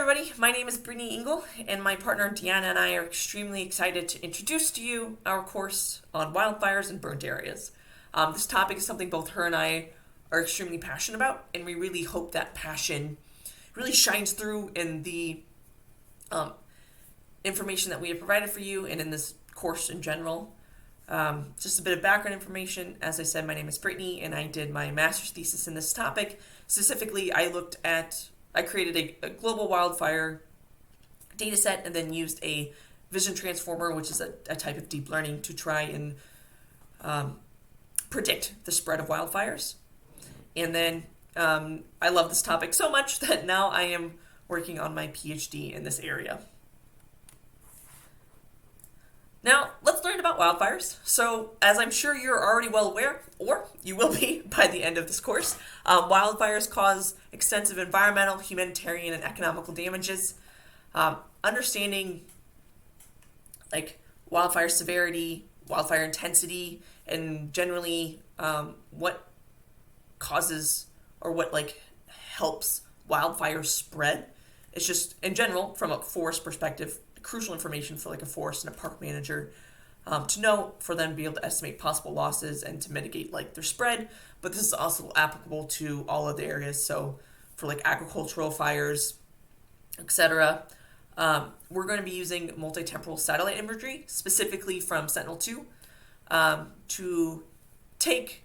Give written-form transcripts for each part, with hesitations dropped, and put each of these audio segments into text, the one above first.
everybody, my name is Brittany Engel, and my partner Deanna and I are extremely excited to introduce to you our course on wildfires and burnt areas. This topic is something both her and I are extremely passionate about, and we really hope that passion really shines through in the information that we have provided for you and in this course in general. Just a bit of background information. As I said, my name is Brittany, and I did my master's thesis in this topic. Specifically, I created a global wildfire data set and then used a vision transformer, which is a type of deep learning, to try and predict the spread of wildfires. And then I love this topic so much that now I am working on my PhD in this area. Now, let's learn about wildfires. So, as I'm sure you're already well aware, or you will be by the end of this course, wildfires cause extensive environmental, humanitarian, and economical damages. Understanding wildfire severity, wildfire intensity, and generally what causes or what helps wildfires spread. It's just, in general, from a forest perspective, crucial information for a forest and a park manager to know, for them to be able to estimate possible losses and to mitigate their spread. But this is also applicable to all of the areas. So for agricultural fires, etc., we're going to be using multi-temporal satellite imagery, specifically from Sentinel-2, to take a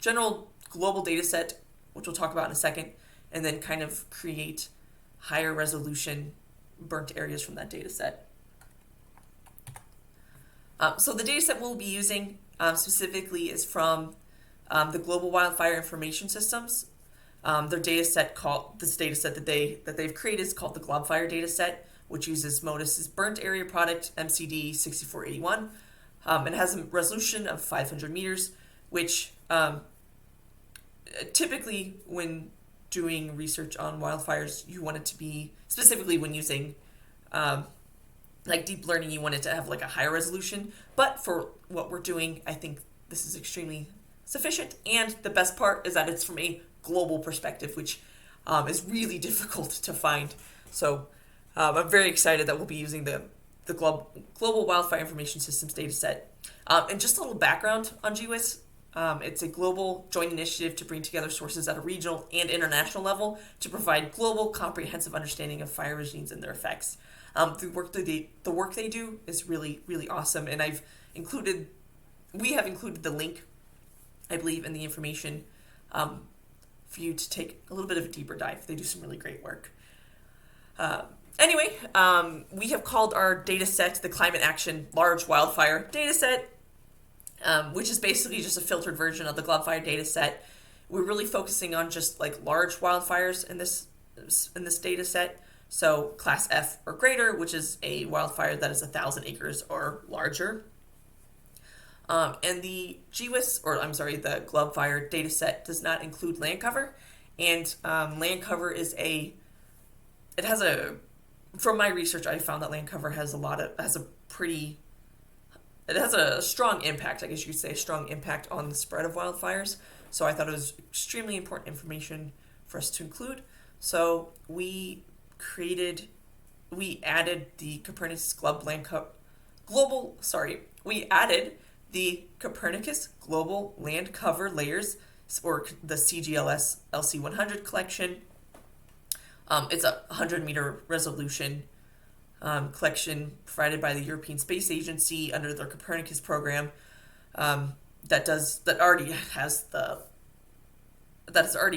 general global data set, which we'll talk about in a second, and then kind of create higher resolution burnt areas from that data set. So the data set we'll be using specifically is from the Global Wildfire Information Systems. Their data set that they've created is called the Wildfire data set, which uses MODIS's burnt area product MCD 6481. It has a resolution of 500 meters, which typically when doing research on wildfires, you want it to be, specifically when using deep learning, you want it to have a higher resolution. But for what we're doing, I think this is extremely sufficient. And the best part is that it's from a global perspective, which is really difficult to find. So I'm very excited that we'll be using the Global Wildfire Information Systems data set. And just a little background on GWIS. It's a global joint initiative to bring together sources at a regional and international level to provide global, comprehensive understanding of fire regimes and their effects. The work they do is really, really awesome, and we have included the link, I believe, in the information for you to take a little bit of a deeper dive. They do some really great work. Anyway, we have called our data set the Climate Action Large Wildfire Data Set, which is basically just a filtered version of the Wildfire data set. We're really focusing on just large wildfires in this data set. So class F or greater, which is a wildfire that is 1,000 acres or larger. And the the Wildfire data set does not include land cover. And land cover from my research, I found that land cover has a strong impact, I guess you could say, a strong impact on the spread of wildfires. So I thought it was extremely important information for us to include. So we added the Copernicus Global Land Cover Layers, or the CGLS LC100 collection. It's a 100-meter resolution collection provided by the European Space Agency under their Copernicus program that has already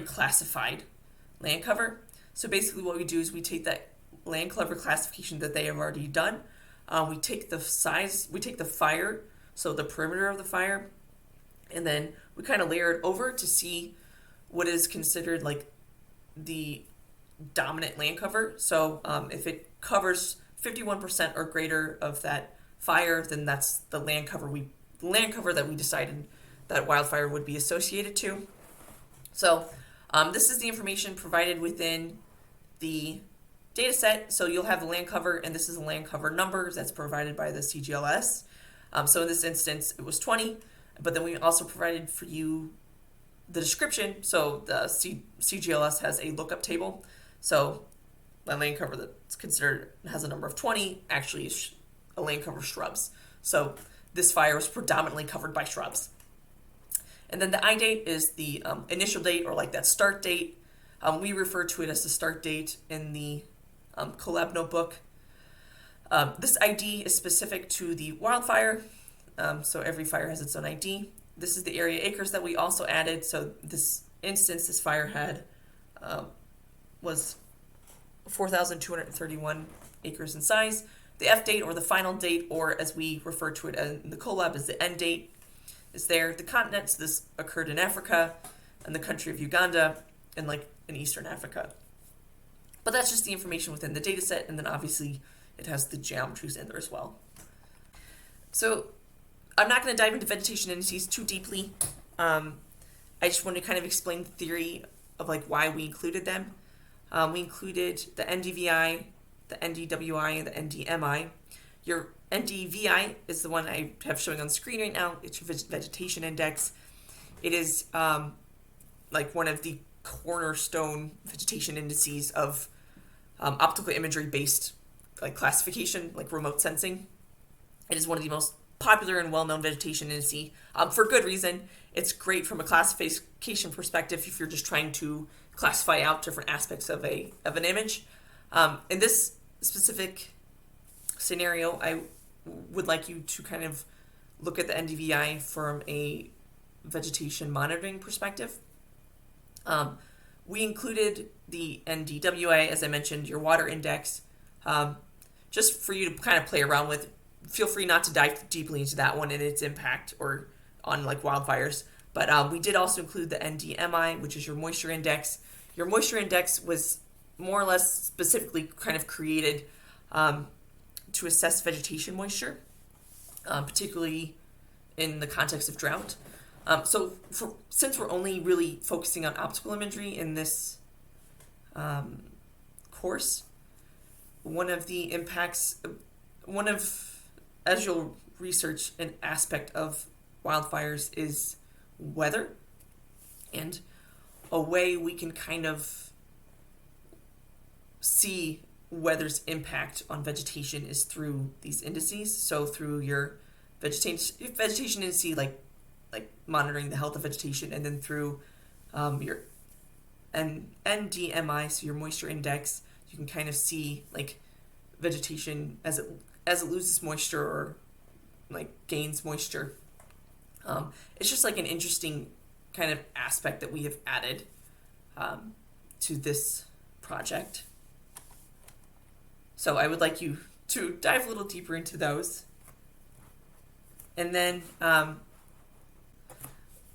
classified land cover. So basically what we do is we take that land cover classification that they have already done, we take the fire, so the perimeter of the fire, and then we kind of layer it over to see what is considered the dominant land cover. So if it covers 51% or greater of that fire, then that's the land cover that we decided that wildfire would be associated to. So this is the information provided within the data set. So you'll have the land cover, and this is the land cover number that's provided by the CGLS. So in this instance, it was 20, but then we also provided for you the description, so the CGLS has a lookup table. So a land cover that's considered has a number of 20 actually is a land cover of shrubs. So this fire was predominantly covered by shrubs. And then the I date is the initial date, or like that start date. We refer to it as the start date in the collab notebook. This ID is specific to the wildfire, so every fire has its own ID. This is the area acres that we also added. So this instance, this fire had was 4,231 acres in size. The F date, or the final date, or as we refer to it in the collab as the end date, is there. The continents, this occurred in Africa and the country of Uganda and like in Eastern Africa. But that's just the information within the data set, and then obviously it has the geometries in there as well. So I'm not going to dive into vegetation indices too deeply. I just want to kind of explain the theory of like why we included them. We included the NDVI, the NDWI, and the NDMI. Your NDVI is the one I have showing on the screen right now. It's your vegetation index. It is like one of the cornerstone vegetation indices of optical imagery based like classification, like remote sensing. It is one of the most popular and well-known vegetation indices for good reason. It's great from a classification perspective if you're just trying to classify out different aspects of an image. In this specific scenario, I would like you to kind of look at the NDVI from a vegetation monitoring perspective. We included the NDWI, as I mentioned, your water index, just for you to kind of play around with. Feel free not to dive deeply into that one and its impact or on like wildfires. But we did also include the NDMI, which is your moisture index. Your moisture index was more or less specifically kind of created to assess vegetation moisture, particularly in the context of drought. Since we're only really focusing on optical imagery in this course, as you'll research, an aspect of wildfires is weather, and a way we can kind of see weather's impact on vegetation is through these indices. So through your vegetation indice, like monitoring the health of vegetation, and then through your NDMI, so your moisture index, you can kind of see like vegetation as it loses moisture or like gains moisture. It's just like an interesting kind of aspect that we have added to this project. So I would like you to dive a little deeper into those. And then,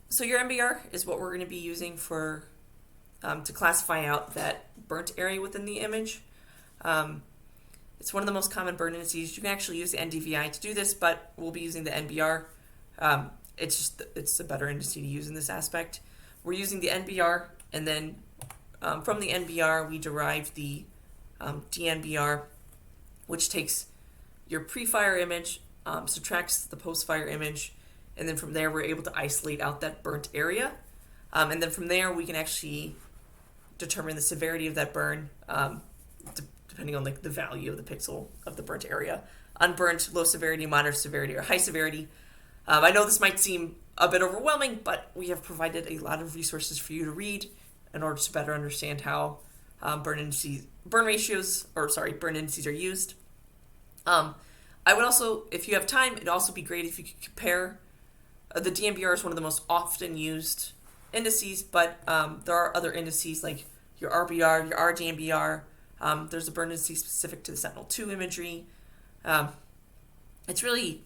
so your NBR is what we're going to be using for to classify out that burnt area within the image. It's one of the most common burn indices. You can actually use the NDVI to do this, but we'll be using the NBR. It's a better indice to use in this aspect. We're using the NBR, and then from the NBR we derive the dNBR, which takes your pre-fire image, subtracts the post-fire image, and then from there we're able to isolate out that burnt area. And then from there we can actually determine the severity of that burn, depending on like the value of the pixel of the burnt area. Unburnt, low severity, moderate severity, or high severity. I know this might seem a bit overwhelming, but we have provided a lot of resources for you to read in order to better understand how burn indices are used. I would also, if you have time, it'd also be great if you could compare. The dNBR is one of the most often used indices, but there are other indices like your RBR, your RDNBR. There's a burn indice specific to the Sentinel-2 imagery. It's really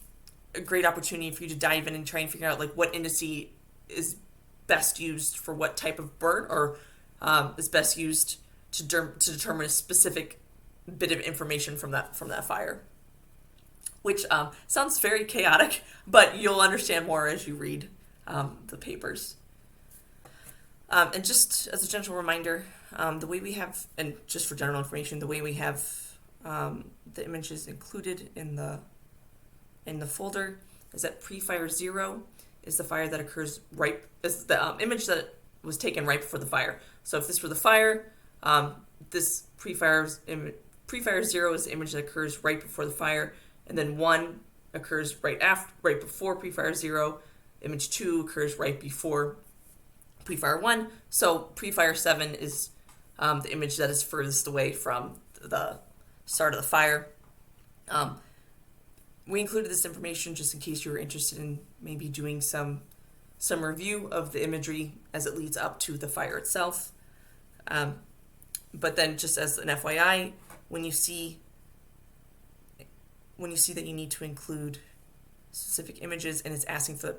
a great opportunity for you to dive in and try and figure out like what indice is best used for what type of burn, or is best used to determine a specific bit of information from that fire. Which sounds very chaotic, but you'll understand more as you read the papers. And just as a gentle reminder, the way we have, and just for general information, the way we have the images included in the folder is that pre-fire 0 is the fire that occurs is the image that was taken right before the fire. So if this were the fire, this pre-fire 0 is the image that occurs right before the fire, and then 1 occurs right before pre-fire 0. Image 2 occurs right before pre-fire 1. So pre-fire 7 is the image that is furthest away from the start of the fire. We included this information just in case you were interested in maybe doing some review of the imagery as it leads up to the fire itself. But then, just as an FYI, when you see that you need to include specific images and it's asking for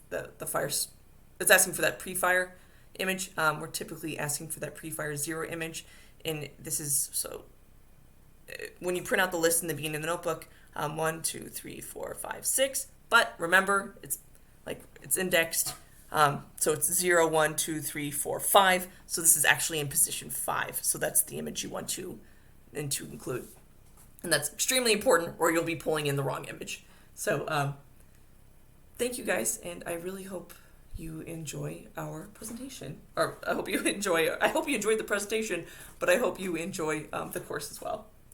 the fire, it's asking for that pre-fire image. We're typically asking for that pre-fire 0 image, and this is so. When you print out the list in the beginning of the notebook, 1, 2, 3, 4, 5, 6. But remember, it's indexed. So it's 0, 1, 2, 3, 4, 5. So this is actually in position 5. So that's the image you want to include. And that's extremely important, or you'll be pulling in the wrong image. So thank you guys, and I really hope you enjoy our presentation. Or I hope you enjoyed the presentation, but I hope you enjoy the course as well.